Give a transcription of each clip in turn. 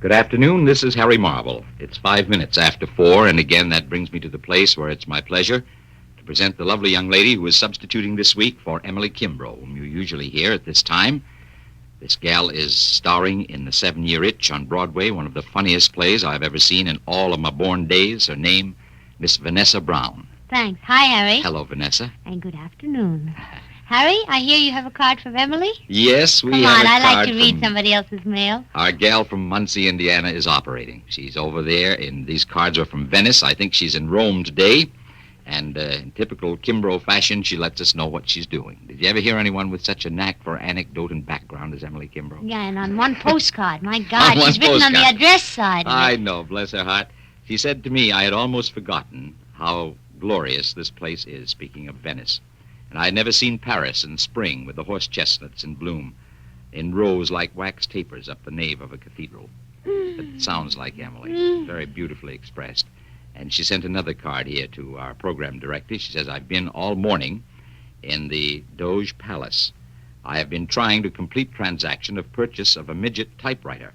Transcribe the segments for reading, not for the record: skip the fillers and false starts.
Good afternoon. This is Harry Marvel. It's 5 minutes after 4, and again that brings me to the place where it's my pleasure to present the lovely young lady who is substituting this week for Emily Kimbrough, whom you usually hear at this time. This gal is starring in The 7-Year Itch on Broadway, one of the funniest plays I've ever seen in all of my born days. Her name, Miss Vanessa Brown. Thanks. Hi, Harry. Hello, Vanessa. And good afternoon. Harry, I hear you have a card from Emily? Yes, we Come have on, a I card like to read from- somebody else's mail. Our gal from Muncie, Indiana, is operating. She's over there, and these cards are from Venice. I think she's in Rome today. And in typical Kimbrough fashion, she lets us know what she's doing. Did you ever hear anyone with such a knack for anecdote and background as Emily Kimbrough? Yeah, and on one postcard. My God, On one she's written on the postcard. address side. I know, bless her heart. She said to me I had almost forgotten how glorious this place is, speaking of Venice. And I had never seen Paris in spring with the horse chestnuts in bloom, in rows like wax tapers up the nave of a cathedral. It sounds like Emily, very beautifully expressed. And she sent another card here to our program director. She says, I've been all morning in the Doge Palace. I have been trying to complete transaction of purchase of a midget typewriter.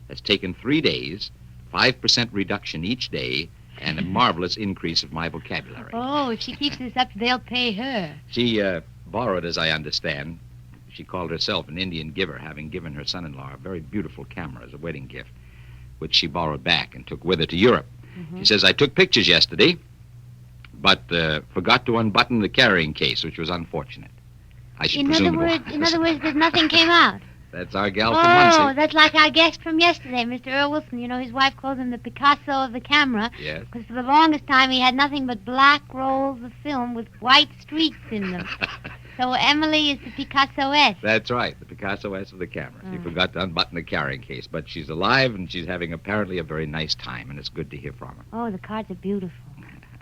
It's taken 3 days, 5% reduction each day, and a marvelous increase of my vocabulary. Oh, if she keeps this up, they'll pay her. She borrowed, as I understand, she called herself an Indian giver, having given her son-in-law a very beautiful camera as a wedding gift, which she borrowed back and took with her to Europe. Mm-hmm. She says, I took pictures yesterday, but forgot to unbutton the carrying case, which was unfortunate. I should In presume other words, there's nothing came out. That's our gal from Muncie. Oh, that's like our guest from yesterday, Mr. Earl Wilson. You know, his wife calls him the Picasso of the camera. Yes. Because for the longest time he had nothing but black rolls of film with white streaks in them. So Emily is the Picasso-esque. That's right, the Picasso-esque of the camera. She forgot to unbutton the carrying case, but she's alive, and she's having apparently a very nice time, and it's good to hear from her. Oh, the cards are beautiful.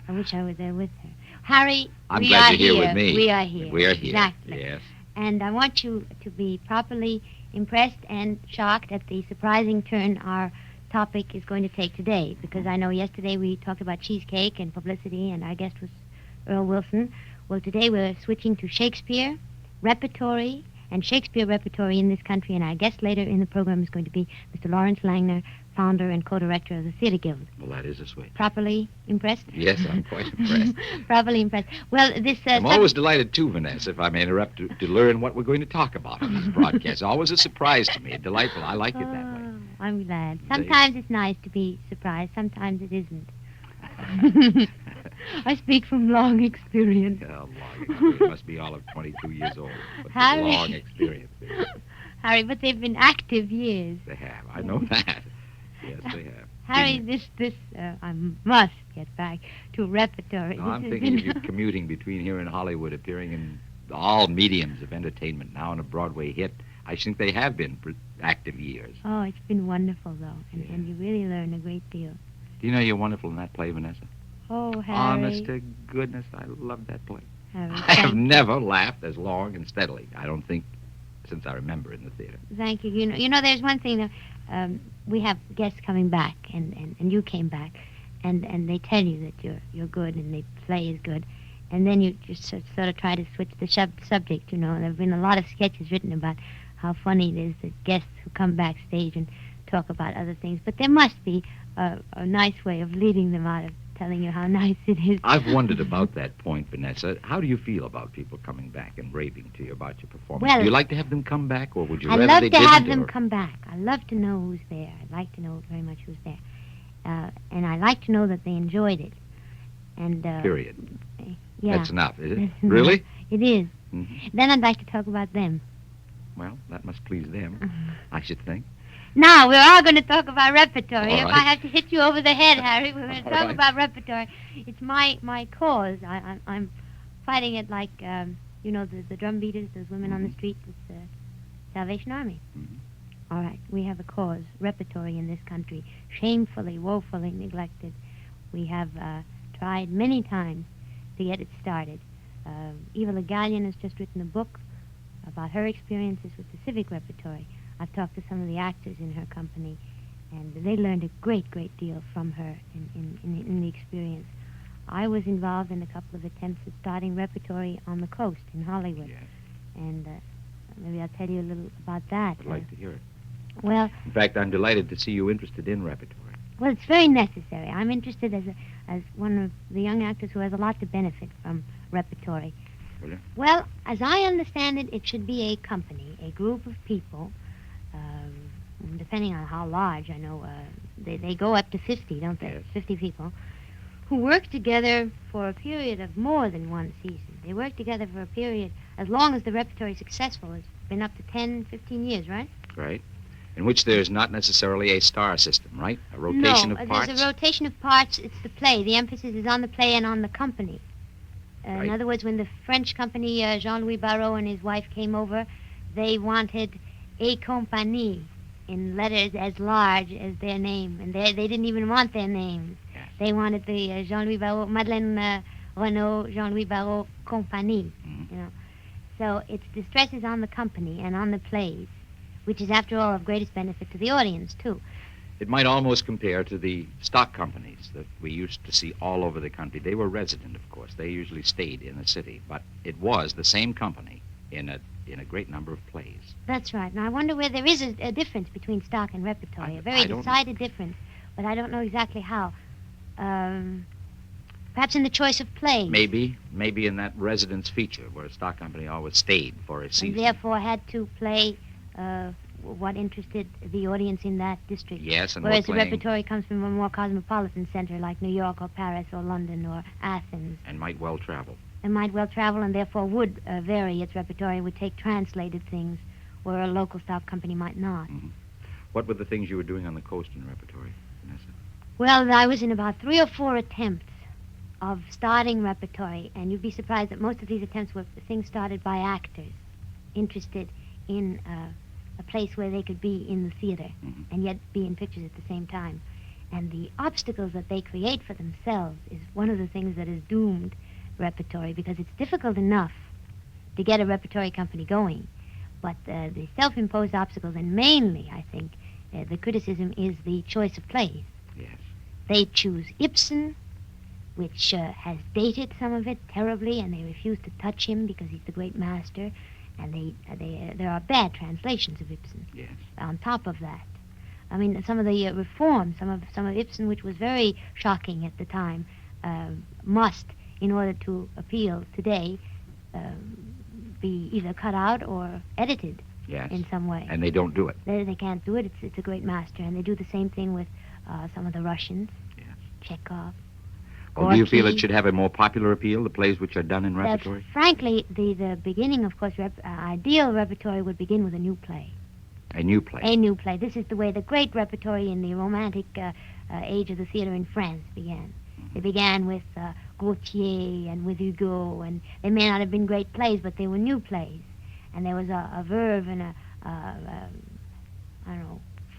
I wish I was there with her. Harry, I'm we glad are you're here with me. We are here. We are here. Exactly. Yes. And I want you to be properly impressed and shocked at the surprising turn our topic is going to take today, because I know yesterday we talked about cheesecake and publicity, and our guest was Earl Wilson. Well, today we're switching to Shakespeare, repertory, and Shakespeare repertory in this country, and our guest later in the program is going to be Mr. Lawrence Langner, founder and co-director of the Theater Guild. Well, that is a switch. Properly impressed? Yes, I'm quite impressed. Properly impressed. Well, this... I'm always delighted, too, Vanessa, if I may interrupt, to learn what we're going to talk about on this broadcast. Always a surprise to me. Delightful. I like it that way. Oh, I'm glad. Sometimes it's nice to be surprised. Sometimes it isn't. I speak from long experience. Yeah, long experience. Must be all of 22 years old. But Harry. long experience. Harry, but they've been active years. They have. I know that. Yes, they have. Harry, I must get back to repertory. No, I'm This has thinking been- of you commuting between here and Hollywood, appearing in all mediums of entertainment, now in a Broadway hit. I think they have been active years. Oh, it's been wonderful, though, and you really learn a great deal. Do you know you're wonderful in that play, Vanessa? Oh, Harry. Honest to goodness, I love that play. Harry, I have thank you. never laughed as long and steadily, I don't think, since I remember in the theater. Thank you. You know, there's one thing that we have guests coming back, and you came back, and they tell you that you're good and the play is good, and then you just sort of try to switch the subject. You know, there have been a lot of sketches written about how funny it is that guests who come backstage and talk about other things, but there must be a nice way of leading them out of telling you how nice it is. I've wondered about that point, Vanessa. How do you feel about people coming back and raving to you about your performance? Well, do you like to have them come back, or would you I'd rather love they to didn't? have them or- come back. I love to know who's there. I'd like to know very much who's there. And I like to know that they enjoyed it. And Period. Yeah. That's enough, is it? That's Really? enough. It is. Mhm. Then I'd like to talk about them. Well, that must please them, I should think. Now, we're all going to talk about repertory. All If right. I have to hit you over the head, Harry, we're going to All talk right. about repertory. It's my cause. I'm fighting it like, the drum beaters, those women on the street with the Salvation Army. Mhm. All right, we have a cause, repertory in this country, shamefully, woefully neglected. We have tried many times to get it started. Eva Le Gallienne has just written a book about her experiences with the civic repertory. I've talked to some of the actors in her company, and they learned a great, great deal from her in the experience. I was involved in a couple of attempts at starting repertory on the coast in Hollywood. Yes. And maybe I'll tell you a little about that. I'd like to hear it. Well, In fact, I'm delighted to see you interested in repertory. well, it's very necessary. I'm interested as one of the young actors who has a lot to benefit from repertory. Really? Well, as I understand it, it should be a company, a group of people, depending on how large. I know they go up to 50, don't they? Yes. 50 people who work together for a period of more than one season. They work together for a period as long as the repertory is successful. It's been up to 10, 15 years, right? Right. In which there's not necessarily a star system, right? A rotation No, of parts. there's a rotation of parts. It's the play. The emphasis is on the play and on the company. Right. In other words, when the French company, Jean-Louis Barrault and his wife came over, they wanted a compagnie in letters as large as their name. And they didn't even want their names. Yes. They wanted the Jean-Louis Barrault, Madeleine Renaud, Jean-Louis Barrault compagnie. Mhm. You know. So the stress is on the company and on the plays, which is, after all, of greatest benefit to the audience, too. It might almost compare to the stock companies that we used to see all over the country. They were resident, of course. They usually stayed in the city, but it was the same company in a great number of plays. That's right. Now, I wonder where there is a difference between stock and repertory, a very I don't- decided difference, but I don't know exactly how. Perhaps in the choice of plays. Maybe in that residence feature where a stock company always stayed for a And season. therefore had to play what interested the audience in that district. Yes, and Whereas the we're playing, repertory comes from a more cosmopolitan center like New York or Paris or London or Athens. and might well travel. It might well travel and therefore would vary its repertory, would take translated things where a local stock company might not. What were the things you were doing on the coast in repertory, Vanessa? Well, I was in about 3 or 4 attempts of starting repertory, and you'd be surprised that most of these attempts were things started by actors interested in a place where they could be in the theater and yet be in pictures at the same time. And the obstacles that they create for themselves is one of the things that has doomed repertory, because it's difficult enough to get a repertory company going, but the self-imposed obstacles, and mainly, I think, the criticism is the choice of plays. Yes. They choose Ibsen, which has dated some of it terribly, and they refuse to touch him because he's the great master. And there are bad translations of Ibsen. Yes. On top of that, I mean, some of the reforms, some of Ibsen, which was very shocking at the time, must, in order to appeal today, be either cut out or edited Yes. in some way. And they don't do it. They can't do it. It's a great master, and they do the same thing with some of the Russians. Yes. Chekhov. Well, do you feel Gorky. it should have a more popular appeal, the plays which are done in repertory? Frankly, the beginning, of course, ideal repertory would begin with a new play. A new play. A new play. This is the way the great repertory in the romantic age of the theater in France began. They began with Gautier and with Hugo, and they may not have been great plays, but they were new plays. And there was a verve and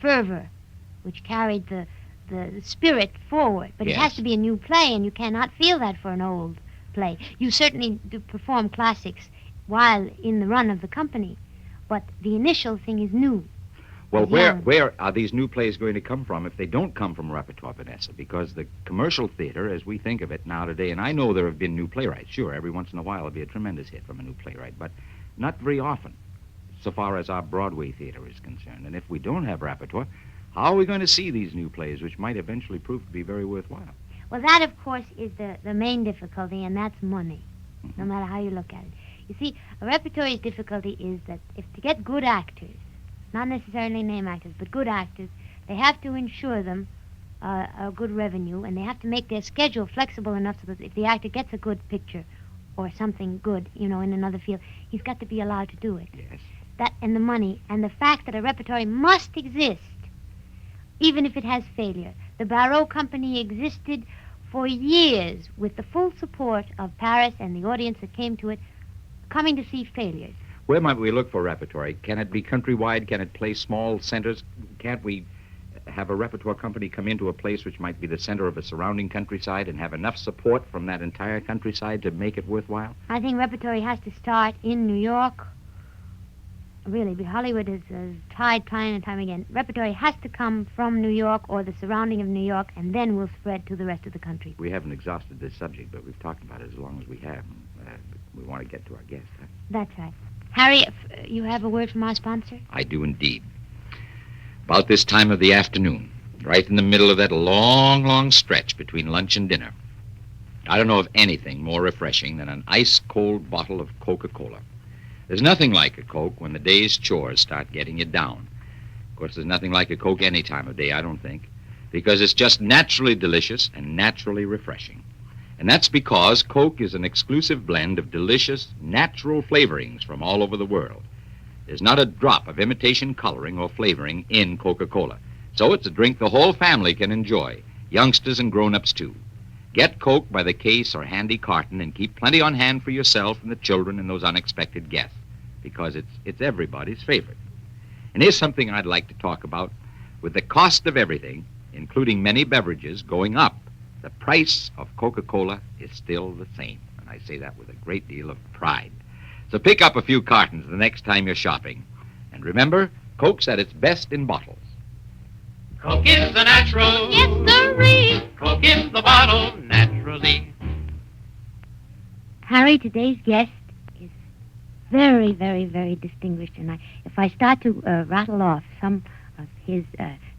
fervor, which carried the spirit forward. But it has Yes. to be a new play, and you cannot feel that for an old play. You certainly do perform classics while in the run of the company, but the initial thing is new. Well, Yeah. where are these new plays going to come from if they don't come from repertoire, Vanessa? Because the commercial theater, as we think of it now today, and I know there have been new playwrights. Sure, every once in a while there'll be a tremendous hit from a new playwright, but not very often, so far as our Broadway theater is concerned. And if we don't have repertoire, how are we going to see these new plays, which might eventually prove to be very worthwhile? Well, that, of course, is the main difficulty, and that's money, no matter how you look at it. You see, a repertory's difficulty is that if to get good actors, not necessarily name actors, but good actors, they have to ensure them a good revenue, and they have to make their schedule flexible enough so that if the actor gets a good picture or something good, in another field, he's got to be allowed to do it. Yes. That and the money and the fact that a repertory must exist, even if it has failure. The Barrault Company existed for years with the full support of Paris and the audience that came to it, coming to see failures. Where might we look for repertory? Can it be countrywide? Can it play small centers? Can't we have a repertoire company come into a place which might be the center of a surrounding countryside and have enough support from that entire countryside to make it worthwhile? I think repertory has to start in New York. Really, Hollywood has tried time and time again. Repertory has to come from New York or the surrounding of New York, and then we'll spread to the rest of the country. We haven't exhausted this subject, but we've talked about it as long as we have. We want to get to our guest, huh? That's right. Harry, you have a word from our sponsor? I do indeed. About this time of the afternoon, right in the middle of that long, long stretch between lunch and dinner. I don't know of anything more refreshing than an ice-cold bottle of Coca-Cola. There's nothing like a Coke when the day's chores start getting you down. Of course, there's nothing like a Coke any time of day, I don't think, because it's just naturally delicious and naturally refreshing. And that's because Coke is an exclusive blend of delicious, natural flavorings from all over the world. There's not a drop of imitation coloring or flavoring in Coca-Cola. So it's a drink the whole family can enjoy, youngsters and grown-ups too. Get Coke by the case or handy carton and keep plenty on hand for yourself and the children and those unexpected guests, because it's everybody's favorite. And here's something I'd like to talk about. With the cost of everything, including many beverages, going up, the price of Coca-Cola is still the same. And I say that with a great deal of pride. So pick up a few cartons the next time you're shopping. And remember, Coke's at its best in bottles. Coke is the natural. Yes, sirree. Coke in the bottle, naturally. Harry, today's guest is very, very, very distinguished. And if I start to rattle off some of his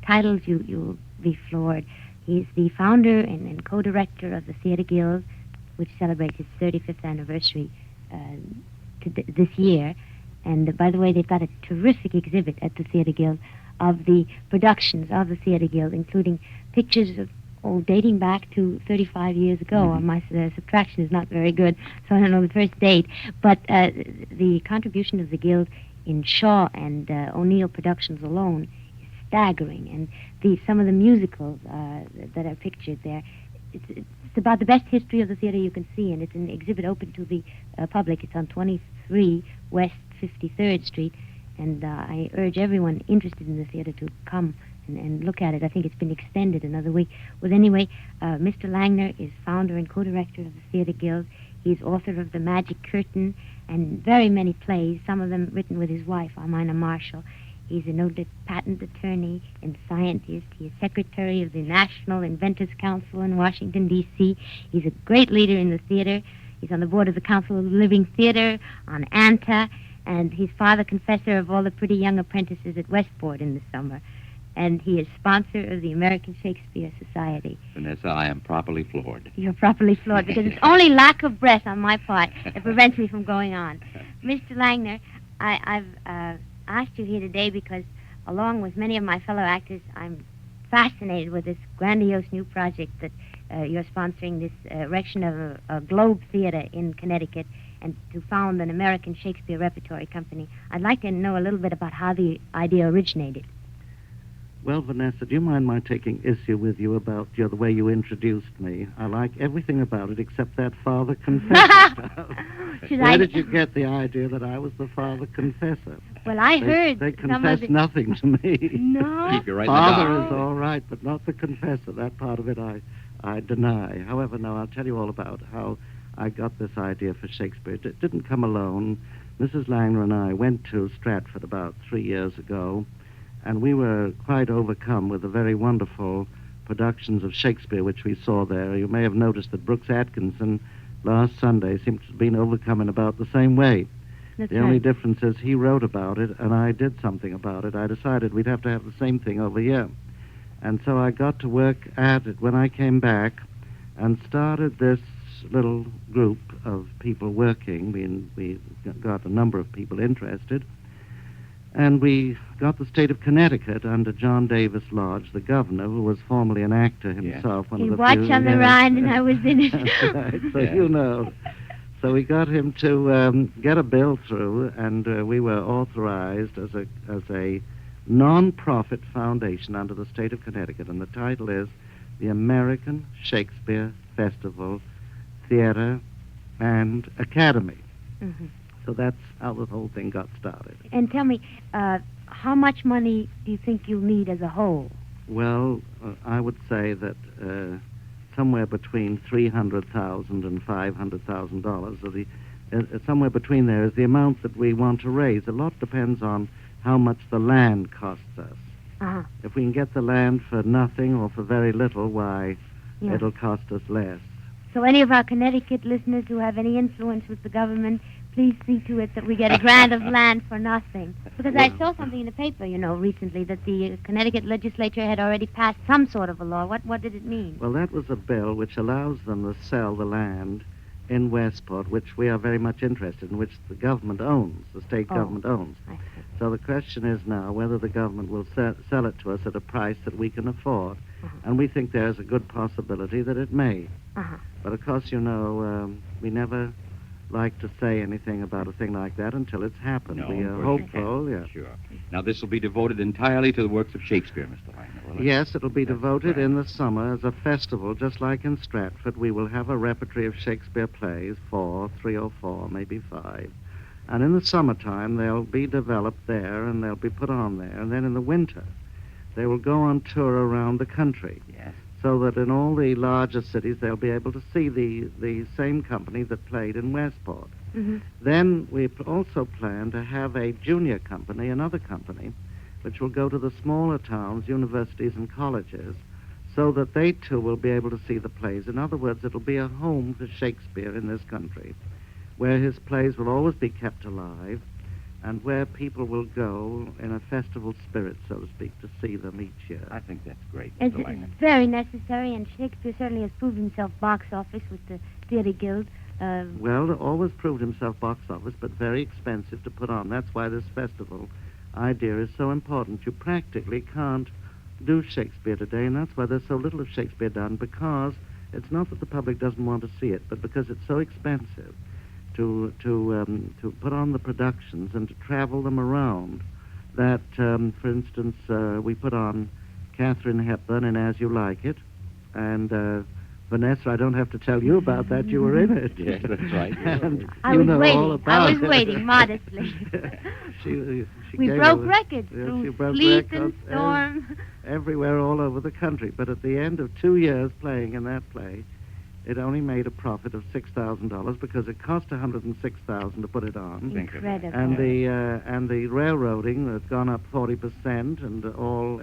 titles, you'll be floored. He's the founder and co-director of the Theater Guild, which celebrates its 35th anniversary this year. And by the way, they've got a terrific exhibit at the Theater Guild of the productions of the Theater Guild, including pictures of dating back to 35 years ago. Mm-hmm. My subtraction is not very good, so I don't know the first date. But the contribution of the Guild in Shaw and O'Neill productions alone is staggering. And some of the musicals that are pictured there, it's about the best history of the theater you can see, and it's an exhibit open to the public. It's on 23 West 53rd Street, and I urge everyone interested in the theater to come and look at it. I think it's been extended another week. Well, anyway, Mr. Langner is founder and co-director of the Theater Guild. He's author of The Magic Curtain and very many plays, some of them written with his wife, Amina Marshall. He's a noted patent attorney and scientist. He is secretary of the National Inventors Council in Washington, D.C. He's a great leader in the theater. He's on the board of the Council of the Living Theater, on ANTA, and he's father confessor of all the pretty young apprentices at Westport in the summer. And he is sponsor of the American Shakespeare Society. Vanessa, I am properly floored. You're properly floored because it's only lack of breath on my part that prevents me from going on. Mr. Langner, I've asked you here today because, along with many of my fellow actors, I'm fascinated with this grandiose new project that you're sponsoring, this erection of a Globe Theater in Connecticut, and to found an American Shakespeare Repertory Company. I'd like to know a little bit about how the idea originated. Well, Vanessa, do you mind my taking issue with you about the way you introduced me? I like everything about it except that father confessor stuff. Where did you get the idea that I was the father confessor? Well, I heard They some of confess nothing to me. No. Keep you right in the Father dark. is all right, but not the confessor. That part of it I deny. However, no, I'll tell you all about how I got this idea for Shakespeare. It didn't come alone. Mrs. Langner and I went to Stratford about 3 years ago, and we were quite overcome with the very wonderful productions of Shakespeare which we saw there. You may have noticed that Brooks Atkinson last Sunday seemed to have been overcome in about the same way. That's The only right. difference is he wrote about it, and I did something about it. I decided we'd have to have the same thing over here. And so I got to work at it when I came back and started this little group of people working. We got a number of people interested. And we got the state of Connecticut under John Davis Lodge, the governor, who was formerly an actor himself. One He of the watched few- on the yes. Rhine, and I was in it. That's right, so Yeah. you know. So we got him to get a bill through, and we were authorized as a non-profit foundation under the state of Connecticut, and the title is the American Shakespeare Festival Theater and Academy. Mhm. So that's how the whole thing got started. And tell me, how much money do you think you'll need as a whole? Well, I would say that somewhere between $300,000 and $500,000, or somewhere between there is the amount that we want to raise. A lot depends on how much the land costs us. Uh-huh. If we can get the land for nothing or for very little, why, Yeah. it'll cost us less. So any of our Connecticut listeners who have any influence with the government, Please see to it that we get a grant of land for nothing. Because I saw something in the paper, recently, that the Connecticut legislature had already passed some sort of a law. What did it mean? Well, that was a bill which allows them to sell the land in Westport, which we are very much interested in, which the government owns, the state government owns. I see. So the question is now whether the government will sell it to us at a price that we can afford. And we think there's a good possibility that it may. But of course, we never like to say anything about a thing like that until it's happened. No, we of are course hopeful, yeah. Sure. Now, this will be devoted entirely to the works of Shakespeare, Mr. Langner, will it? Yes, it'll be That's devoted right. in the summer as a festival, just like in Stratford. We will have a repertory of Shakespeare plays, 3 or 4, maybe 5. And in the summertime, they'll be developed there, and they'll be put on there. And then in the winter, they will go on tour around the country. Yes. So that in all the larger cities, they'll be able to see the same company that played in Westport. Then we also plan to have a junior company, another company, which will go to the smaller towns, universities, and colleges, so that they, too, will be able to see the plays. In other words, it'll be a home for Shakespeare in this country, where his plays will always be kept alive, and where people will go in a festival spirit, so to speak, to see them each year. I think that's great, It's Mr. Langner. very necessary, and Shakespeare certainly has proved himself box office with the Theatre Guild. Well, always proved himself box office, but very expensive to put on. That's why this festival idea is so important. You practically can't do Shakespeare today, and that's why there's so little of Shakespeare done, because it's not that the public doesn't want to see it, but because it's so expensive to put on the productions and to travel them around. That, for instance, we put on Katharine Hepburn in As You Like It, and Vanessa, I don't have to tell you about that. You were in it. Yes, that's right. And I you was know waiting. all about I was it. waiting modestly. she We gave broke us- records yes, through she broke sleet and records storm. everywhere all over the country. But at the end of 2 years playing in that play, it only made a profit of $6,000 because it cost $106,000 to put it on. Incredible. And the railroading has gone up 40%, and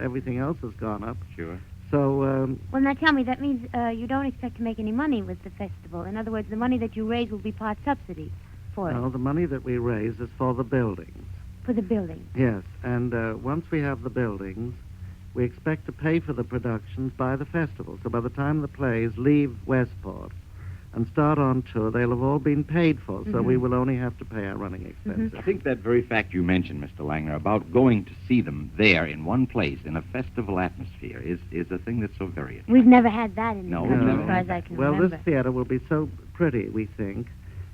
everything else has gone up. Sure. So Well, now tell me, that means you don't expect to make any money with the festival. In other words, the money that you raise will be part subsidy for no, it, the money that we raise is for the buildings. for the building. Yes, and once we have the buildings, we expect to pay for the productions by the festival. So by the time the plays leave Westport and start on tour, they'll have all been paid for, so we will only have to pay our running expenses. I think that very fact you mentioned, Mr. Langner, about going to see them there in one place in a festival atmosphere is a thing that's so very attractive. We've never had that in No, the we've country, never as far had as I that. can Well, remember. this theater will be so pretty, we think.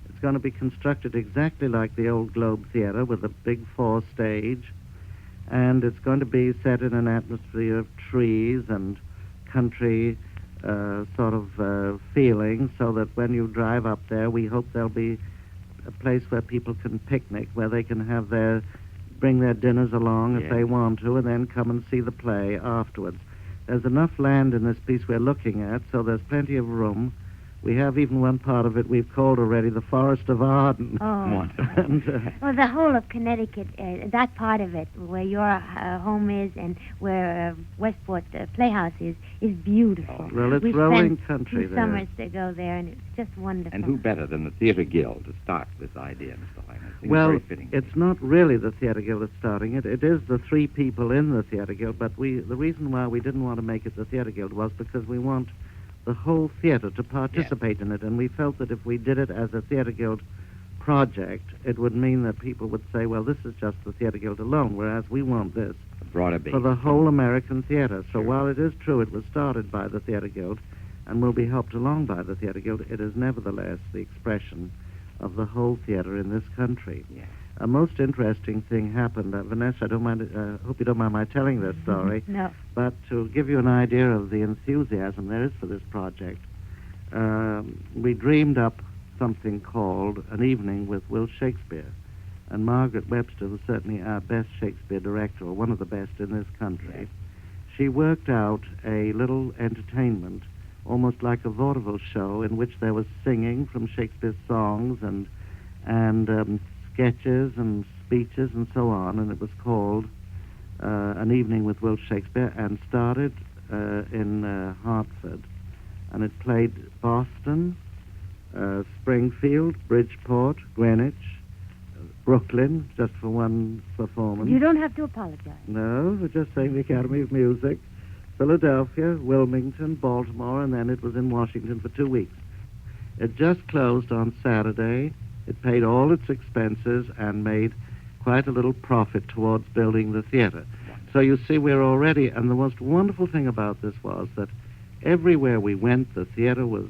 It's going to be constructed exactly like the old Globe Theater with a big 4 stage, and it's going to be set in an atmosphere of trees and country sort of feeling, so that when you drive up there, we hope there'll be a place where people can picnic, where they can bring their dinners along if Yes. they want to, and then come and see the play afterwards. There's enough land in this piece we're looking at, so there's plenty of room. We have even one part of it we've called already the Forest of Arden. Oh. Wonderful. And, Well, the whole of Connecticut, that part of it, where your home is and where Westport Playhouse is beautiful. well, it's We've rolling spent country 2 there. summers to go there, and it's just wonderful. And who better than the Theatre Guild to start this idea, Mr. Langner? I think it's Well, very fitting. it's not really the Theatre Guild that's starting it. It is the 3 people in the Theatre Guild, but the reason why we didn't want to make it the Theatre Guild was because we want the whole theater to participate in it, and we felt that if we did it as a Theatre Guild project, it would mean that people would say, well, this is just the Theatre Guild alone, whereas we want this A broader base. for the whole American theater. So Sure. while it is true it was started by the Theatre Guild and will be helped along by the Theatre Guild, it is nevertheless the expression of the whole theater in this country. Yeah. A most interesting thing happened. Vanessa, I don't mind. Hope you don't mind my telling this story. No. But to give you an idea of the enthusiasm there is for this project, we dreamed up something called An Evening with Will Shakespeare. And Margaret Webster was certainly our best Shakespeare director, or one of the best in this country. She worked out a little entertainment, almost like a vaudeville show, in which there was singing from Shakespeare's songs and sketches and speeches and so on, and it was called An Evening with Will Shakespeare, and started in Hartford, and it played Boston, Springfield, Bridgeport, Greenwich, Brooklyn, just for one performance. You don't have to apologize. No, we're just saying the Academy of Music. Philadelphia, Wilmington, Baltimore, and then it was in Washington for 2 weeks. It just closed on Saturday. It paid all its expenses and made quite a little profit towards building the theater. So you see, we're already, and the most wonderful thing about this was that everywhere we went, the theater was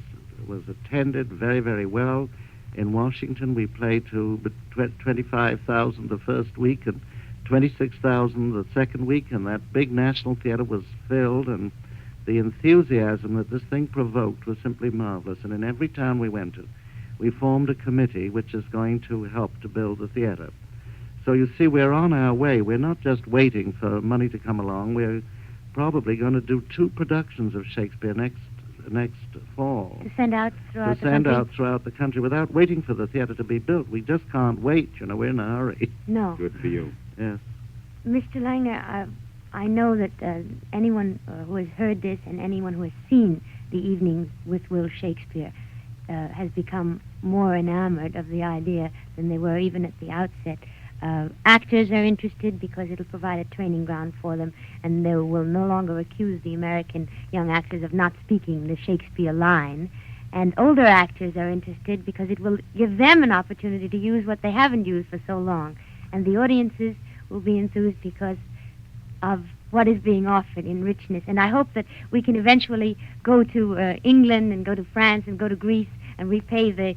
attended very, very well. In Washington, we played to 25,000 the first week and 26,000 the second week, and that big national theater was filled, and the enthusiasm that this thing provoked was simply marvelous. And in every town we went to, we formed a committee which is going to help to build the theater. So you see, we're on our way. We're not just waiting for money to come along. We're probably going to do 2 productions of Shakespeare next fall. To send out throughout the country without waiting for the theater to be built. We just can't wait. You know, we're in a hurry. No. Good for you. Yes. Mr. Langer, I know that anyone who has heard this and anyone who has seen the evenings with Will Shakespeare has become more enamored of the idea than they were even at the outset. Actors are interested because it'll provide a training ground for them, and they will no longer accuse the American young actors of not speaking the Shakespeare line. And older actors are interested because it will give them an opportunity to use what they haven't used for so long. And the audiences will be enthused because of what is being offered in richness. And I hope that we can eventually go to England and go to France and go to Greece and repay the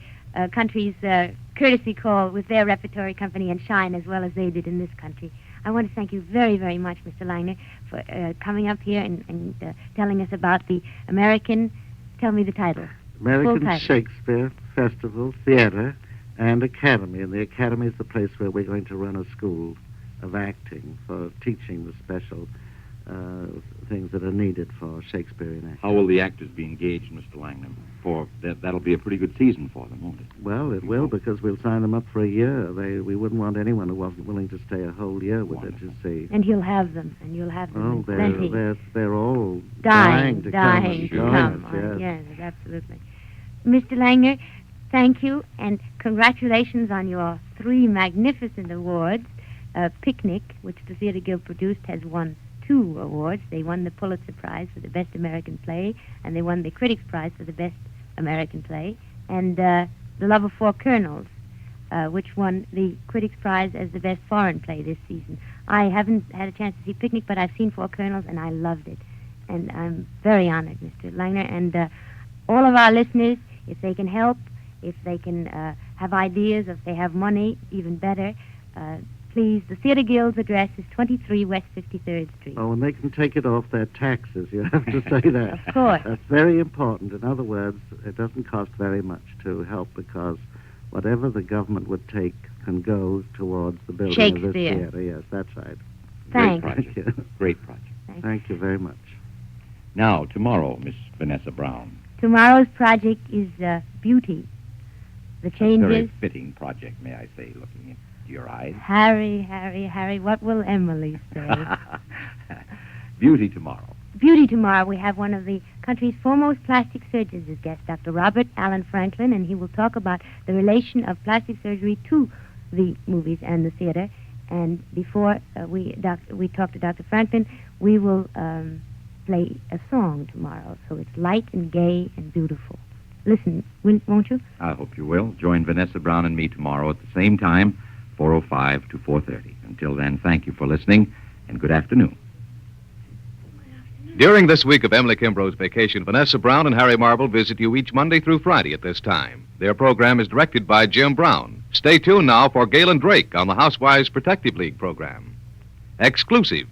country's courtesy call with their repertory company and shine as well as they did in this country. I want to thank you very, very much, Mr. Langer, for coming up here and telling us about the American, tell me the title. American Shakespeare Festival Theater and Academy. And the Academy is the place where we're going to run a school of acting for teaching the special things that are needed for Shakespearean acting. How will the actors be engaged, Mr. Langham? For that'll be a pretty good season for them, won't it? Well, it will, because we'll sign them up for a year. We wouldn't want anyone who wasn't willing to stay a whole year with it, you see. And you'll have them, and you'll have them. Oh, they're all dying to come. Yes, absolutely. Mr. Langer, thank you, and congratulations on your 3 magnificent awards. Picnic, which the Theater Guild produced, has won 2 awards. They won the Pulitzer Prize for the Best American Play, and they won the Critics' Prize for the Best American Play, and The Love of 4 Colonels, which won the Critics' Prize as the Best Foreign Play this season. I haven't had a chance to see Picnic, but I've seen 4 Colonels, and I loved it. And I'm very honored, Mr. Langer. And all of our listeners, if they can help, if they can have ideas, if they have money, even better, please, the Theater Guild's address is 23 West 53rd Street. Oh, and they can take it off their taxes. You have to say that. Of course. That's very important. In other words, it doesn't cost very much to help, because whatever the government would take can go towards the building of this theater. Yes, that's right. Thanks. Great project. Great project. Thank you very much. Now, tomorrow, Miss Vanessa Brown. Tomorrow's project is Beauty. The changes. A very fitting project, may I say, looking into your eyes. Harry, what will Emily say? Beauty tomorrow. Beauty tomorrow. We have one of the country's foremost plastic surgeons as guest, Dr. Robert Allen Franklin, and he will talk about the relation of plastic surgery to the movies and the theater. And before we talk to Dr. Franklin, we will play a song tomorrow. So it's light and gay and beautiful. Listen, won't you? I hope you will. Join Vanessa Brown and me tomorrow at the same time, 4:05 to 4:30. Until then, thank you for listening, and good afternoon. During this week of Emily Kimbrough's vacation, Vanessa Brown and Harry Marble visit you each Monday through Friday at this time. Their program is directed by Jim Brown. Stay tuned now for Galen Drake on the Housewives Protective League program. Exclusive.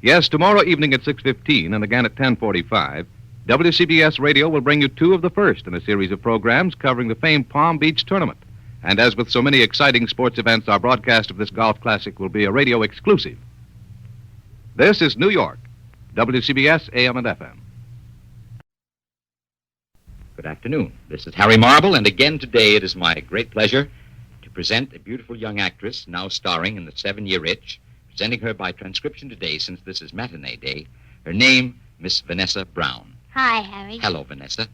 Yes, tomorrow evening at 6:15 and again at 10:45, WCBS Radio will bring you 2 of the first in a series of programs covering the famed Palm Beach tournament. And as with so many exciting sports events, our broadcast of this golf classic will be a radio exclusive. This is New York, WCBS AM and FM. Good afternoon. This is Harry Marble, and again today it is my great pleasure to present a beautiful young actress now starring in The 7-Year Itch, presenting her by transcription today since this is matinee day. Her name, Miss Vanessa Brown. Hi, Harry. Hello, Vanessa.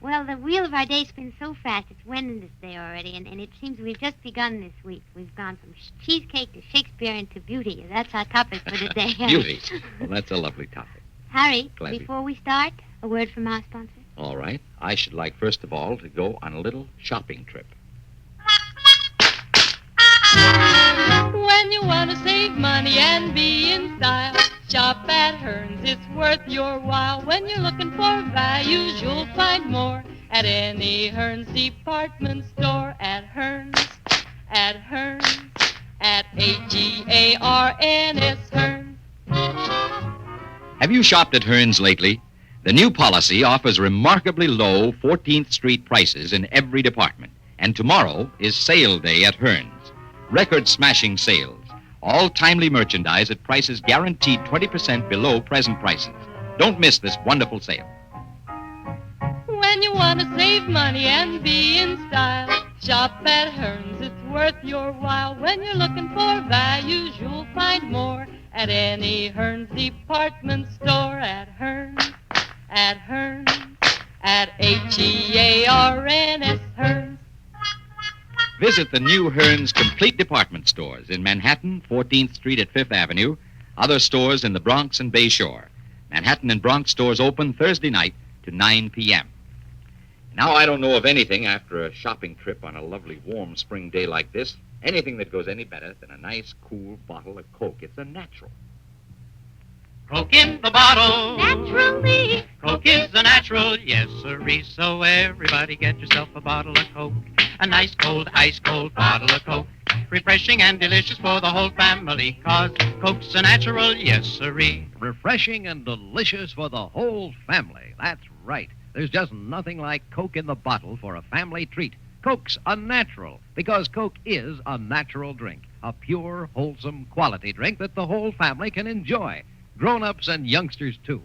Well, the wheel of our day spins so fast. It's Wednesday already, and it seems we've just begun this week. We've gone from cheesecake to Shakespeare and to beauty. That's our topic for today. Beauty. Well, that's a lovely topic. Harry, Glad we- before we start, a word from our sponsor. All right. I should like, first of all, to go on a little shopping trip. When you want to save money and be in style, shop at Hearns. It's worth your while. When you're looking for values, you'll find more at any Hearns department store. At Hearns, at Hearns, at Hearns, Hearns. Have you shopped at Hearns lately? The new policy offers remarkably low 14th Street prices in every department. And tomorrow is sale day at Hearns. Record-smashing sales. All timely merchandise at prices guaranteed 20% below present prices. Don't miss this wonderful sale. When you want to save money and be in style, shop at Hearns. It's worth your while. When you're looking for values, you'll find more at any Hearns department store. At Hearns, at Hearns, at Hearns, Hearns. Visit the new Hearns complete department stores in Manhattan, 14th Street at 5th Avenue, other stores in the Bronx and Bay Shore. Manhattan and Bronx stores open Thursday night to 9 p.m. Now, I don't know of anything after a shopping trip on a lovely warm spring day like this, anything that goes any better than a nice, cool bottle of Coke. It's a natural. Coke in the bottle. Naturally. Coke is a natural, yes, sirree. So everybody get yourself a bottle of Coke. A nice cold, ice-cold bottle of Coke. Refreshing and delicious for the whole family. 'Cause Coke's a natural, yes, sirree. Refreshing and delicious for the whole family. That's right. There's just nothing like Coke in the bottle for a family treat. Coke's a natural, because Coke is a natural drink. A pure, wholesome, quality drink that the whole family can enjoy. Grown-ups and youngsters, too.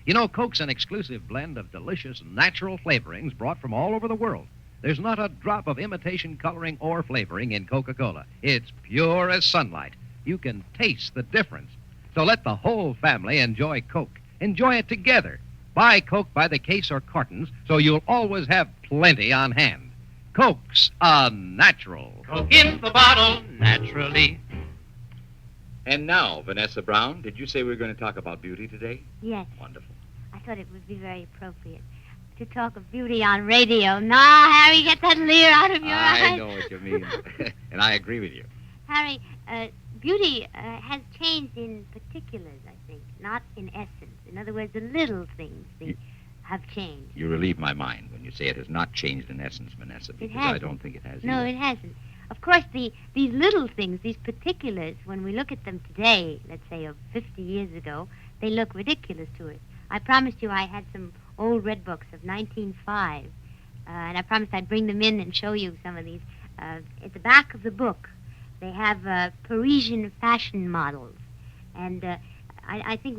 You know, Coke's an exclusive blend of delicious, natural flavorings brought from all over the world. There's not a drop of imitation coloring or flavoring in Coca-Cola. It's pure as sunlight. You can taste the difference. So let the whole family enjoy Coke. Enjoy it together. Buy Coke by the case or cartons so you'll always have plenty on hand. Coke's a natural. Coke in the bottle, naturally. And now, Vanessa Brown, did you say we were going to talk about beauty today? Yes, Wonderful. I thought it would be very appropriate to talk of beauty on radio. Now, Harry, get that leer out of your eyes. I know what you mean. And I agree with you. Harry, beauty has changed in particulars, I think, not in essence. In other words, the little things have changed. You relieve my mind when you say it has not changed in essence, Vanessa, because I hasn't. don't think it has No, either. it hasn't. Of course, these little things, these particulars, when we look at them today, let's say of 50 years ago, they look ridiculous to us. I promised you I had some old red books of 1905, and I promised I'd bring them in and show you some of these. At the back of the book, they have Parisian fashion models, and I think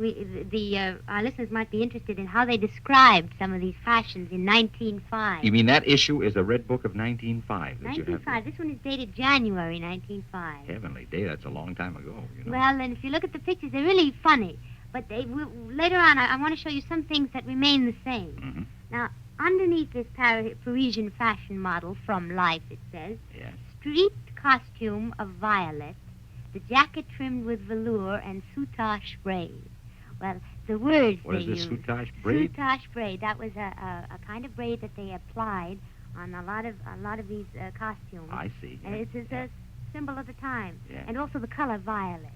our listeners might be interested in how they described some of these fashions in 1905. You mean that issue is a red book of 1905 that you have? 1905. This one is dated January 1905. Heavenly day, that's a long time ago, you know. Well, and if you look at the pictures, they're really funny. But later on, I want to show you some things that remain the same. Mm-hmm. Now, underneath this Parisian fashion model from Life, it says, Yes. street costume of violet, the jacket trimmed with velour and soutache braid. Well, the words What they is this, used. soutache braid? Soutache braid. That was a kind of braid that they applied on a lot of these costumes. I see. And it's a symbol of the time. Yeah. And also the color violet.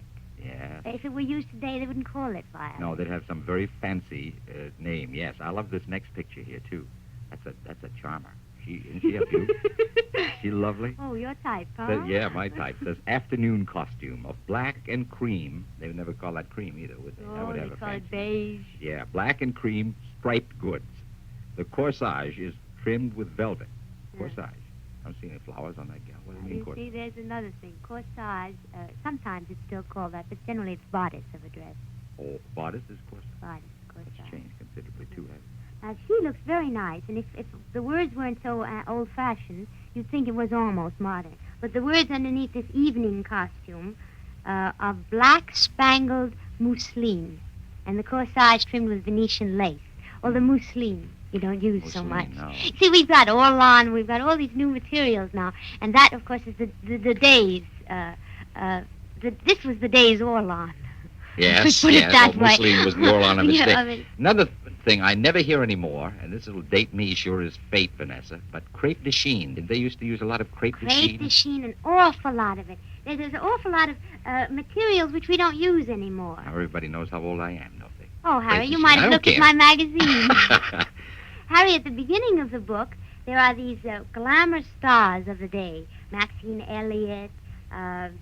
Yeah. If it were used today, they wouldn't call it violet. No, they'd have some very fancy name. Yes, I love this next picture here too. That's a charmer. Isn't she a beaut? She lovely. Oh, your type, huh? Yeah, my type. Says afternoon costume of black and cream. They would never call that cream either, would they? That Oh, would they have a call it fancy. beige. Yeah, black and cream striped goods. The corsage is trimmed with velvet. Corsage. I'm seeing flowers on that gown. What do you mean You corsage? see, there's another thing. Corsage, sometimes it's still called that, but generally it's bodice of a dress. Oh, bodice is corsage. Bodice, That's corsage. changed considerably too, hasn't it? Now, she looks very nice, and if the words weren't so old-fashioned, you'd think it was almost modern. But the words underneath this evening costume of black spangled mousseline, and the corsage trimmed with Venetian lace. Or the mousseline. you don't use so much. No. See, we've got Orlon, we've got all these new materials now, and that, of course, is the days. This was the days Orlon. Yes, Put it yes. that way. Mousseline was the Orlon of its Yeah, day. I mean- Another thing I never hear anymore, and this will date me sure as fate, Vanessa, but crepe de chine. Did they used to use a lot of crepe de Crepe chine? de chine, an awful lot of it. There's an awful lot of materials which we don't use anymore. Now everybody knows how old I am, don't they? Oh, Harry, Crepe de you chine. might I have don't looked at care. my magazine. Harry, at the beginning of the book, there are these glamour stars of the day. Maxine Elliott,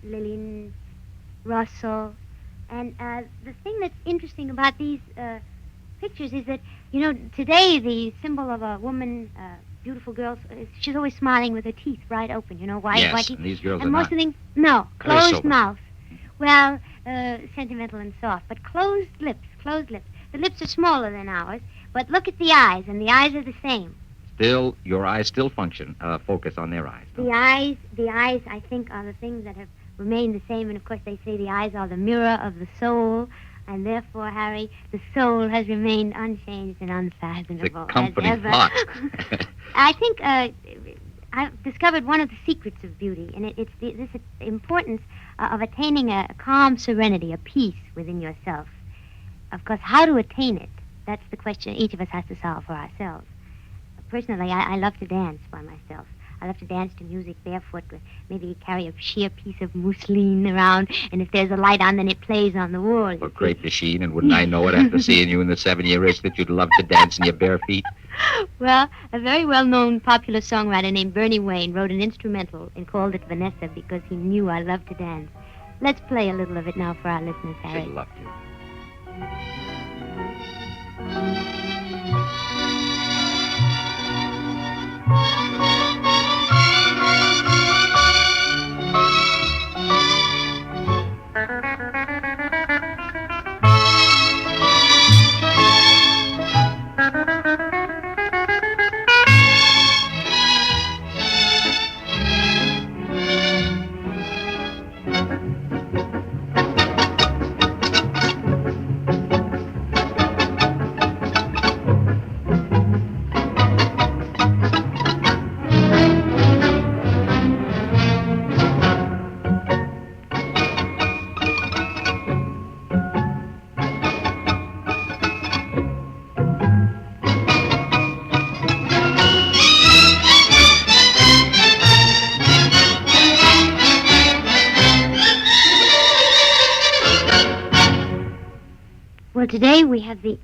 Lillian Russell. And the thing that's interesting about these pictures is that, today the symbol of a woman, beautiful girl, she's always smiling with her teeth right open, white Yes, teeth. and these girls And are most not. of them, no, Very closed sober. mouth. Well, sentimental and soft, but closed lips. The lips are smaller than ours, but look at the eyes, and the eyes are the same. Still, your eyes still focus on their eyes. The eyes, I think, are the things that have remained the same, and of course they say the eyes are the mirror of the soul, and therefore, Harry, the soul has remained unchanged and unfathomable. It's a comforting as ever. thought. I think I've discovered one of the secrets of beauty, and it's this importance of attaining a calm serenity, a peace within yourself. Of course, how to attain it, that's the question each of us has to solve for ourselves. Personally, I love to dance by myself. I love to dance to music barefoot with maybe carry a sheer piece of mousseline around, and if there's a light on, then it plays on the wall. Or crepe de chine, and wouldn't I know it after seeing you in the 7-year itch that you'd love to dance in your bare feet? Well, a very well-known popular songwriter named Bernie Wayne wrote an instrumental and called it Vanessa because he knew I loved to dance. Let's play a little of it now for our listeners, Harry. Should love to. Well, today we have the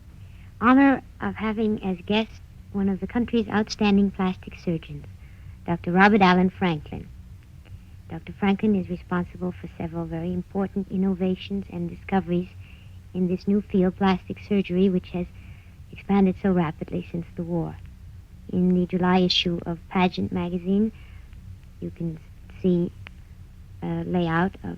honor of having as guest one of the country's outstanding plastic surgeons, Dr. Robert Allen Franklin. Dr. Franklin is responsible for several very important innovations and discoveries in this new field, plastic surgery, which has expanded so rapidly since the war. In the July issue of Pageant magazine, you can see a layout of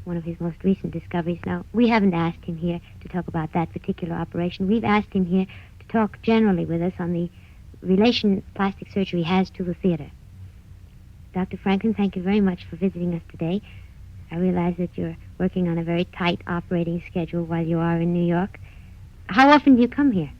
one of his most recent discoveries. Now, we haven't asked him here to talk about that particular operation. We've asked him here to talk generally with us on the relation plastic surgery has to the theater. Dr. Franklin, thank you very much for visiting us today. I realize that you're working on a very tight operating schedule while you are in New York. How often do you come here?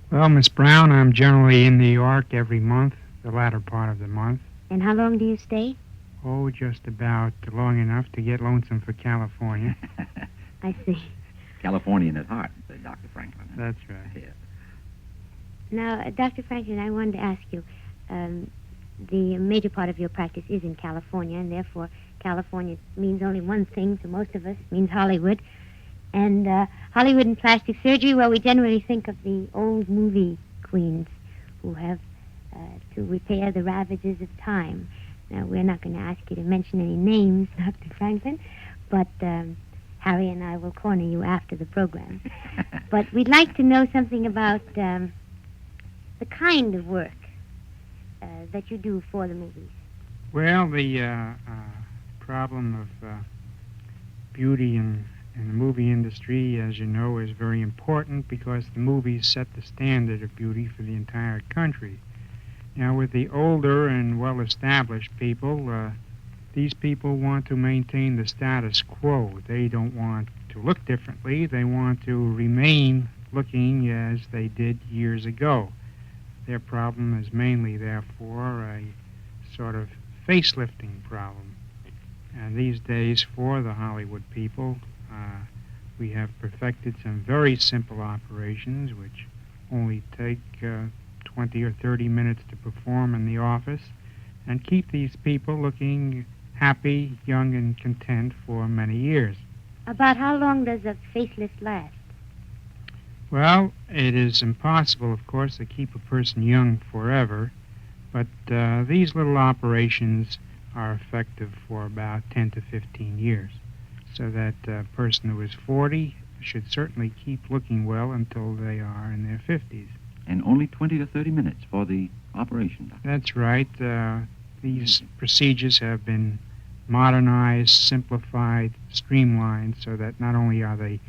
Well, Miss Brown, I'm generally in New York every month, the latter part of the month. And how long do you stay? Oh, just about long enough to get lonesome for California. I see. Californian at heart, Dr. Franklin. That's right. Yeah. Now, Dr. Franklin, I wanted to ask you, the major part of your practice is in California, and therefore California means only one thing to most of us, it means Hollywood. And Hollywood and plastic surgery, well, we generally think of the old movie queens who have to repair the ravages of time. Now, we're not going to ask you to mention any names, Dr. Franklin, but Harry and I will corner you after the program. But we'd like to know something about the kind of work that you do for the movies. Well, the problem of beauty in the movie industry, as you know, is very important because the movies set the standard of beauty for the entire country. Now, with the older and well-established people, these people want to maintain the status quo. They don't want to look differently. They want to remain looking as they did years ago. Their problem is mainly, therefore, a sort of facelifting problem. And these days, for the Hollywood people, we have perfected some very simple operations which only take 20 or 30 minutes to perform in the office and keep these people looking happy, young, and content for many years. About how long does a facelift last? Well, it is impossible, of course, to keep a person young forever, but these little operations are effective for about 10 to 15 years. So that a person who is 40 should certainly keep looking well until they are in their 50s. And only 20 to 30 minutes for the operation, Doctor. That's right. These procedures have been modernized, simplified, streamlined, so that not only are they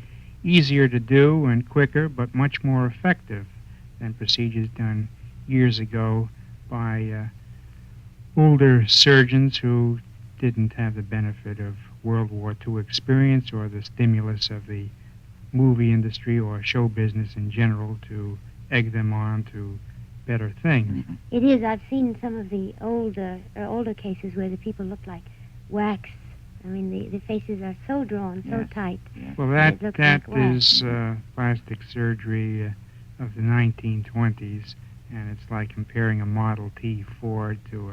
easier to do and quicker, but much more effective than procedures done years ago by older surgeons who didn't have the benefit of World War II experience or the stimulus of the movie industry or show business in general to egg them on to better things. Mm-hmm. It is. I've seen some of the older cases where the people look like wax. I mean, the faces are so drawn, so Yes. tight. Yes. Well, It that looks like wax. is plastic surgery of the 1920s, and it's like comparing a Model T Ford to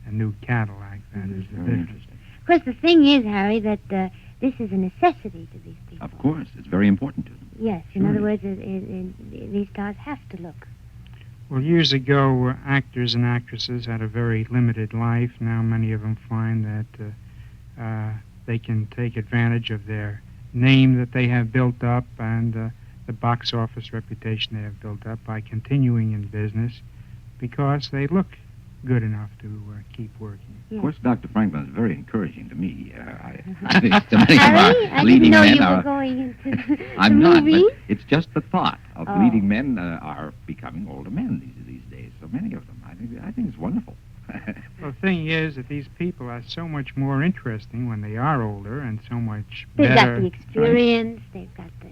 a new Cadillac. That is the Very difference. interesting. Of course, the thing is, Harry, that this is a necessity to these people. Of course, it's very important to them. Yes. In Sure other it words, these stars have to look. Well, years ago, actors and actresses had a very limited life. Now many of them find that they can take advantage of their name that they have built up and the box office reputation they have built up by continuing in business because they look good enough to keep working. Of course, Dr. Franklin is very encouraging to me. I think so many of Harry, our I leading didn't know men you are... were going into the I'm not, movie. but it's just the thought of Oh. leading men are becoming older men these days. So many of them. I think it's wonderful. Well, the thing is that these people are so much more interesting when they are older and so much They've better. got the experience. They've got the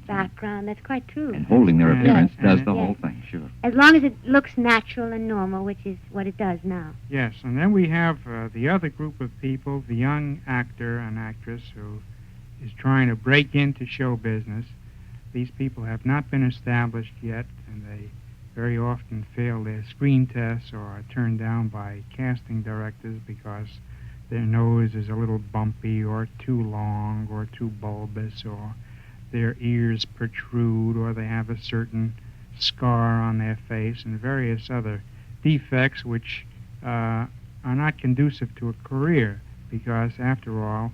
background. That's quite true. And holding their Yes. appearance Yes. does the Yes. whole thing, sure. As long as it looks natural and normal, which is what it does now. Yes, and then we have the other group of people, the young actor and actress who is trying to break into show business. These people have not been established yet, and they very often fail their screen tests or are turned down by casting directors because their nose is a little bumpy or too long or too bulbous or their ears protrude or they have a certain scar on their face and various other defects which are not conducive to a career because, after all,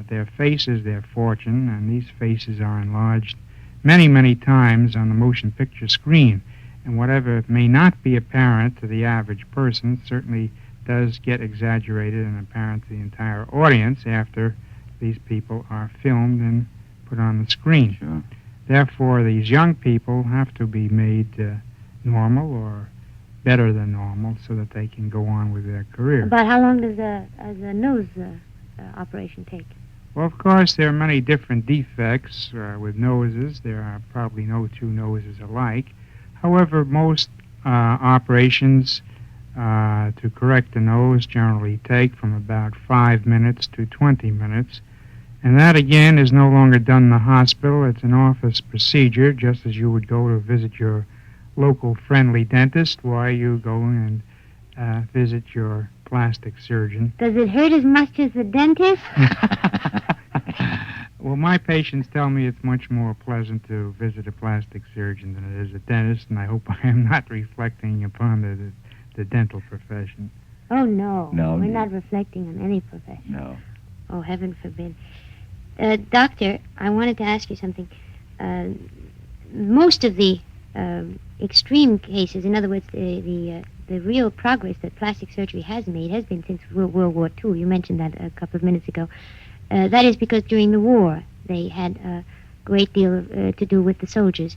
their face is their fortune, and these faces are enlarged many, many times on the motion picture screen. And whatever may not be apparent to the average person certainly does get exaggerated and apparent to the entire audience after these people are filmed and put on the screen. Sure. Therefore, these young people have to be made normal or better than normal so that they can go on with their career. About how long does a nose operation take? Well, of course, there are many different defects with noses. There are probably no two noses alike. However, most operations to correct the nose generally take from about 5 minutes to 20 minutes. And that, again, is no longer done in the hospital. It's an office procedure, just as you would go to visit your local friendly dentist while you go and visit your plastic surgeon. Does it hurt as much as the dentist? Well, my patients tell me it's much more pleasant to visit a plastic surgeon than it is a dentist, and I hope I am not reflecting upon the dental profession. Oh, no. No, We're dear. not reflecting on any profession. No. Oh, heaven forbid. Doctor, I wanted to ask you something. Most of the extreme cases, in other words, the real progress that plastic surgery has made has been since World War II. You mentioned that a couple of minutes ago. That is because during the war they had a great deal to do with the soldiers.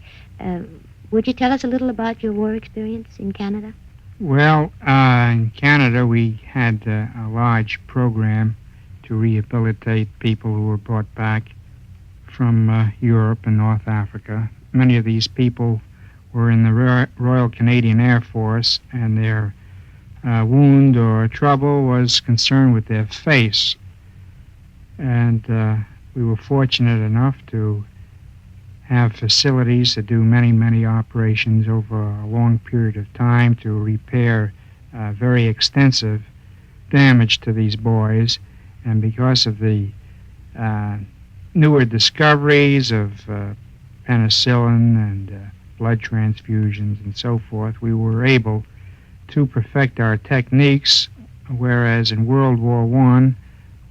Would you tell us a little about your war experience in Canada? Well, in Canada, we had a large program to rehabilitate people who were brought back from Europe and North Africa. Many of these people were in the Royal Canadian Air Force, and their wound or trouble was concerned with their face. And we were fortunate enough to have facilities to do many, many operations over a long period of time to repair very extensive damage to these boys. And because of the newer discoveries of penicillin and blood transfusions and so forth, we were able to perfect our techniques, whereas in World War I,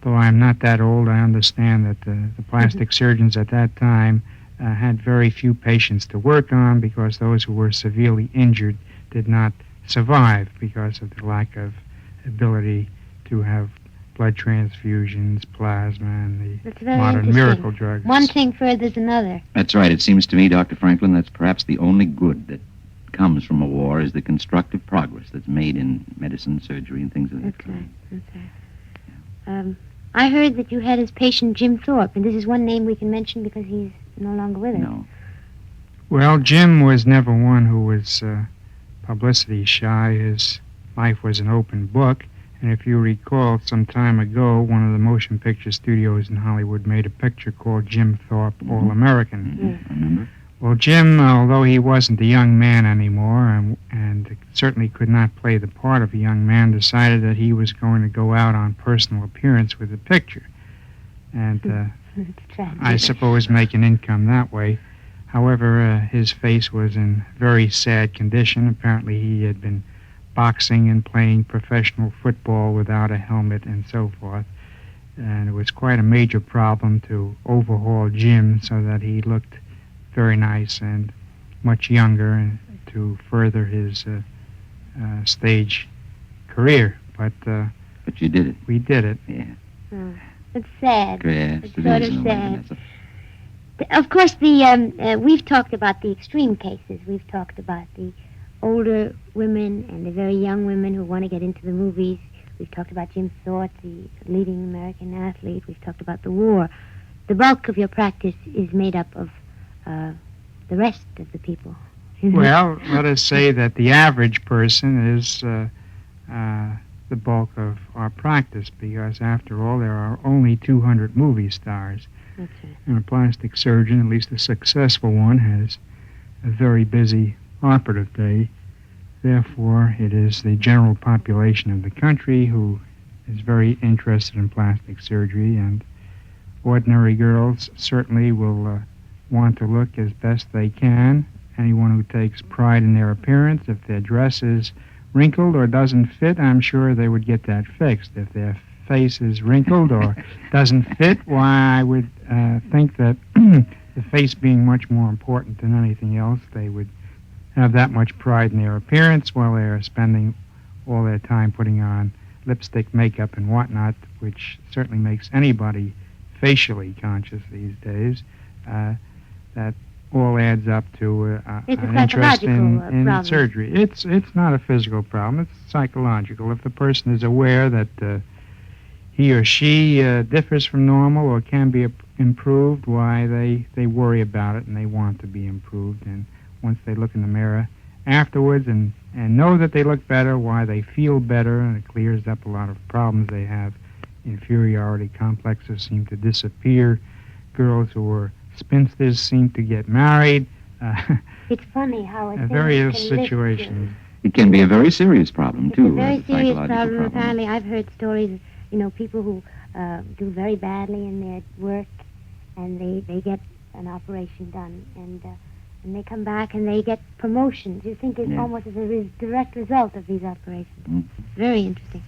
though I'm not that old, I understand that the plastic surgeons at that time had very few patients to work on because those who were severely injured did not survive because of the lack of ability to have blood transfusions, plasma, and That's the very modern interesting. miracle drugs. One thing furthers another. That's right. It seems to me, Dr. Franklin, that's perhaps the only good that comes from a war is the constructive progress that's made in medicine, surgery, and things of that That's right. kind. That's right. I heard that you had as patient Jim Thorpe, and this is one name we can mention because he's no longer with us. No. Well, Jim was never one who was publicity shy. His life was an open book. And if you recall, some time ago, one of the motion picture studios in Hollywood made a picture called Jim Thorpe All-American. I remember. Well, Jim, although he wasn't a young man anymore and certainly could not play the part of a young man, decided that he was going to go out on personal appearance with the picture. And I suppose make an income that way. However, his face was in very sad condition. Apparently he had been boxing and playing professional football without a helmet and so forth. And it was quite a major problem to overhaul Jim so that he looked very nice and much younger and to further his stage career. But you did it. We did it. Yeah. Oh, it's sad. Yes, It's it sort is of in a way, sad. Vanessa. Of course, we've talked about the extreme cases. We've talked about the older women and the very young women who want to get into the movies. We've talked about Jim Thorpe, the leading American athlete. We've talked about the war. The bulk of your practice is made up of the rest of the people. Well, let us say that the average person is the bulk of our practice because, after all, there are only 200 movie stars. That's right. And a plastic surgeon, at least a successful one, has a very busy operative day. Therefore, it is the general population of the country who is very interested in plastic surgery, and ordinary girls certainly will want to look as best they can. Anyone who takes pride in their appearance, if their dress is wrinkled or doesn't fit, I'm sure they would get that fixed. If their face is wrinkled or doesn't fit, why, I would think that the face being much more important than anything else, they would have that much pride in their appearance while they're spending all their time putting on lipstick, makeup, and whatnot, which certainly makes anybody facially conscious these days. That all adds up to It's a an interest in problem. surgery. It's not a physical problem. It's psychological. If the person is aware that he or she differs from normal or can be improved, why, they worry about it and they want to be improved. And once they look in the mirror afterwards and know that they look better, why, they feel better, and it clears up a lot of problems they have. Inferiority complexes seem to disappear. Girls who were spinsters seem to get married. It's funny how various situations. It can be a very serious problem, It's too. a very serious psychological problem. Apparently, I've heard stories, people who do very badly in their work, and they get an operation done, and they come back and they get promotions. You think it's almost as a direct result of these operations. Mm. Very interesting.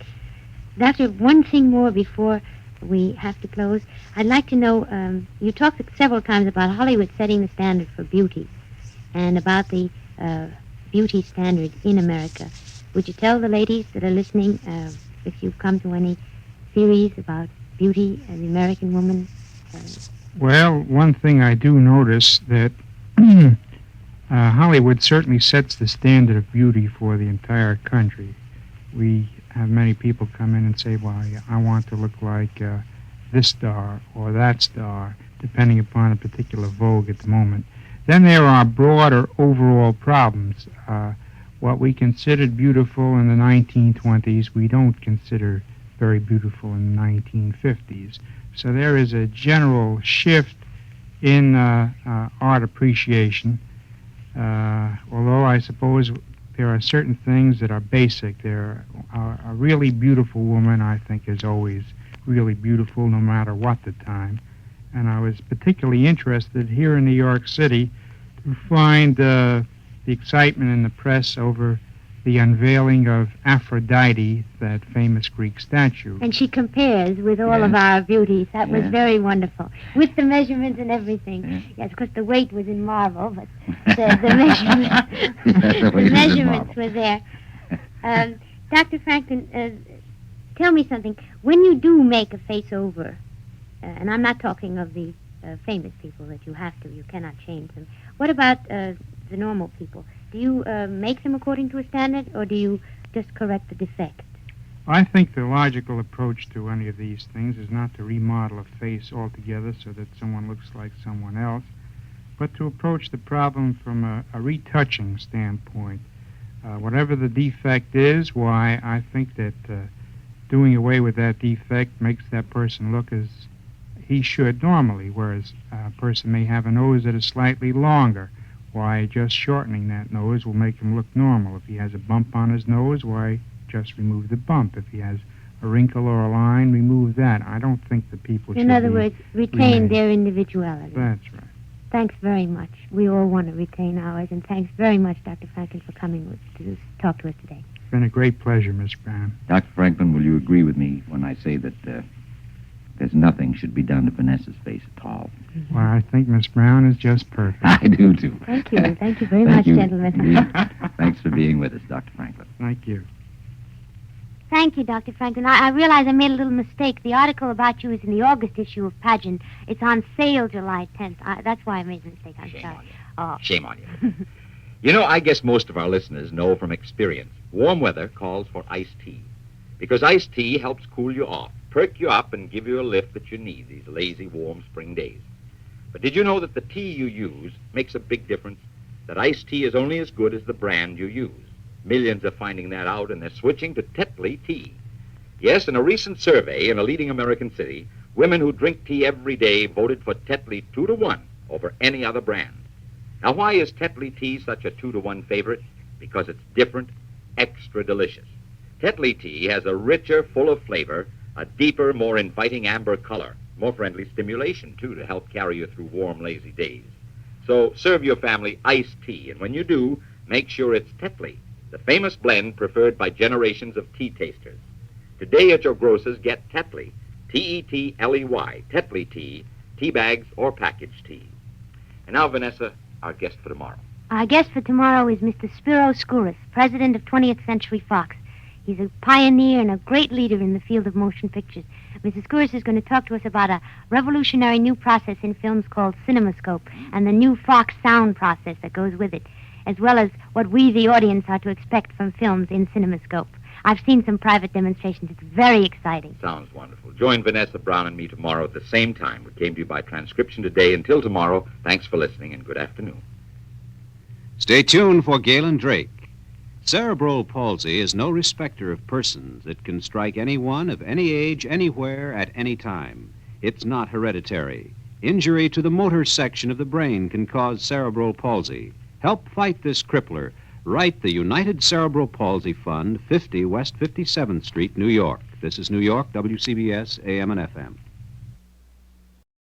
Doctor, one thing more before we have to close. I'd like to know, you talked several times about Hollywood setting the standard for beauty and about the beauty standard in America. Would you tell the ladies that are listening, if you've come to any theories about beauty and the American woman? Well, one thing I do notice that Hollywood certainly sets the standard of beauty for the entire country. We have many people come in and say, well, I want to look like this star or that star, depending upon a particular vogue at the moment. Then there are broader overall problems. What we considered beautiful in the 1920s, we don't consider very beautiful in the 1950s. So there is a general shift in art appreciation, although I suppose there are certain things that are basic. A really beautiful woman, I think, is always really beautiful no matter what the time. And I was particularly interested here in New York City to find the excitement in the press over the unveiling of Aphrodite, that famous Greek statue. And she compares with all of our beauties. That was very wonderful. With the measurements and everything. Yes, of course, the weight was in marble, but the measurements were there. Dr. Franklin, tell me something. When you do make a face-over, and I'm not talking of the famous people that you have to, you cannot change them. What about the normal people? Do you make them according to a standard, or do you just correct the defect? I think the logical approach to any of these things is not to remodel a face altogether so that someone looks like someone else, but to approach the problem from a retouching standpoint. Whatever the defect is, why, I think that doing away with that defect makes that person look as he should normally, whereas a person may have a nose that is slightly longer. Why, just shortening that nose will make him look normal. If he has a bump on his nose, why, just remove the bump. If he has a wrinkle or a line, remove that. I don't think the people should. In other words, retain their individuality. That's right. Thanks very much. We all want to retain ours, and thanks very much, Dr. Franklin, for coming to talk to us today. It's been a great pleasure, Miss Brown. Dr. Franklin, will you agree with me when I say that there's nothing should be done to Vanessa's face at all? Well, I think Miss Brown is just perfect. I do, too. Thank you. Thank you very much, gentlemen. Thanks for being with us, Dr. Franklin. Thank you. Thank you, Dr. Franklin. I realize I made a little mistake. The article about you is in the August issue of Pageant. It's on sale July 10th. That's why I made the mistake. I'm sorry. Shame on you. You know, I guess most of our listeners know from experience, warm weather calls for iced tea. Because iced tea helps cool you off, perk you up, and give you a lift that you need these lazy, warm spring days. But did you know that the tea you use makes a big difference? That iced tea is only as good as the brand you use. Millions are finding that out, and they're switching to Tetley tea. Yes, in a recent survey in a leading American city, women who drink tea every day voted for Tetley 2-1 over any other brand. Now, why is Tetley tea such a 2-1 favorite? Because it's different, extra delicious. Tetley tea has a richer, full of flavor, a deeper, more inviting amber color, more friendly stimulation, too, to help carry you through warm, lazy days. So serve your family iced tea, and when you do, make sure it's Tetley, the famous blend preferred by generations of tea tasters. Today at your grocer's, get Tetley, T-E-T-L-E-Y, Tetley tea, tea bags or packaged tea. And now, Vanessa, our guest for tomorrow. Our guest for tomorrow is Mr. Spiro Skouras, president of 20th Century Fox. He's a pioneer and a great leader in the field of motion pictures. Mr. Skouras is going to talk to us about a revolutionary new process in films called CinemaScope and the new Fox sound process that goes with it, as well as what we, the audience, are to expect from films in CinemaScope. I've seen some private demonstrations. It's very exciting. Sounds wonderful. Join Vanessa Brown and me tomorrow at the same time. We came to you by transcription today. Until tomorrow, thanks for listening and good afternoon. Stay tuned for Galen Drake. Cerebral palsy is no respecter of persons. It can strike anyone of any age, anywhere, at any time. It's not hereditary. Injury to the motor section of the brain can cause cerebral palsy. Help fight this crippler. Write the United Cerebral Palsy Fund, 50 West 57th Street, New York. This is New York, WCBS, AM and FM.